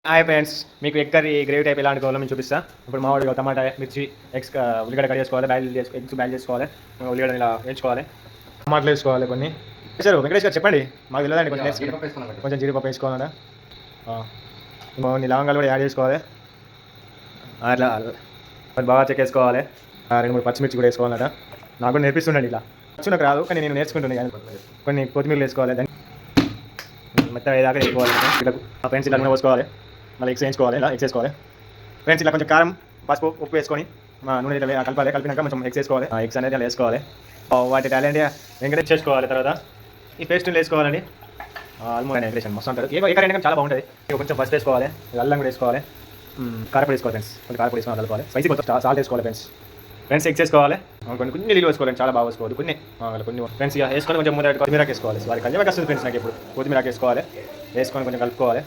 Hi friends, మీకు egg curry gravy type ఎలా అనుకోవాలో నేను చూపిస్తా. ఇప్పుడు మామూలుగా టమాటా, మిర్చి, ఉల్లిగడ్డ కట్ చేసుకోవాలి, ఎగ్స్ బ్యాల్ చేసుకోవాలి, ఉల్లిగడ్డ ఇలా వేయించుకోవాలి, టమాటాలు వేసుకోవాలి కొన్ని. సార్ వెంకటేష్ గారు చెప్పండి, మాకు తెలియదండి. కొంచెం జీడిపప్పు వేసుకోవాలన్నా, కొన్ని లవంగాలు కూడా యాడ్ చేసుకోవాలి. అట్లా బాగా చెక్కేసుకోవాలి. 2-3 పచ్చిమిర్చి కూడా వేసుకోవాలన్నట. నాకు కూడా నేర్పిస్తుండండి. ఇలా వచ్చు నాకు రాదు, కానీ నేను నేర్చుకుంటున్నాను. కొన్ని కొత్తిమీర వేసుకోవాలి, దాన్ని మొత్తం ఏదాకా వేసుకోవాలి. ఇలా ఫ్రెండ్స్ ఇలా నూనె పోసుకోవాలి, మళ్ళీ ఎగ్స్ వేయించుకోవాలి. ఇలా ఎగ్స్ వేసుకోవాలి ఫ్రెండ్స్. ఇలా కొంచెం కారం, పసుపు, ఉప్పు వేసుకొని నూనె ఇట్లా కలపాలి. కలిపినాక కొంచెం ఎగ్స్ వేసుకోవాలి. ఎగ్స్ అనేది అలా వేసుకోవాలి. వాటి టాలెంట్ వెంకటేష్ చేసుకోవాలి. తర్వాత ఈ పేస్ట్ని వేసుకోవాలండి. ఆల్మోస్ట్ వెంకటేష్ మస్తు ఉంటుంది. ఏ కర్రీ చాలా బాగుంటుంది. కొంచెం ఫస్ట్ వేసుకోవాలి, అల్లం కూడా వేసుకోవాలి, కారపొడి వేసుకోవాలి ఫ్రెండ్స్. కొంచెం కారపొడి వేసుకోవాలి, కలుపుకోవాలి. స్పైసీ కొంచెం సాల్ట్ వేసుకోవాలి ఫ్రెండ్స్. ఎగ్స్ వేసుకోవాలి, కొన్ని నీళ్ళు వేసుకోవాలి. చాలా బాగా వేసుకోవాలి కొన్ని ఫ్రెండ్స్. ఇక వేసుకొని కొంచెం కొత్తిమీర వేసుకోవాలి. వారికి కళ్యాణకి వస్తుంది ఫ్రెండ్స్. నాకు ఇప్పుడు కొత్తిమీర వేసుకోవాలి, వేసుకొని కొంచెం కలుపుకోవాలి.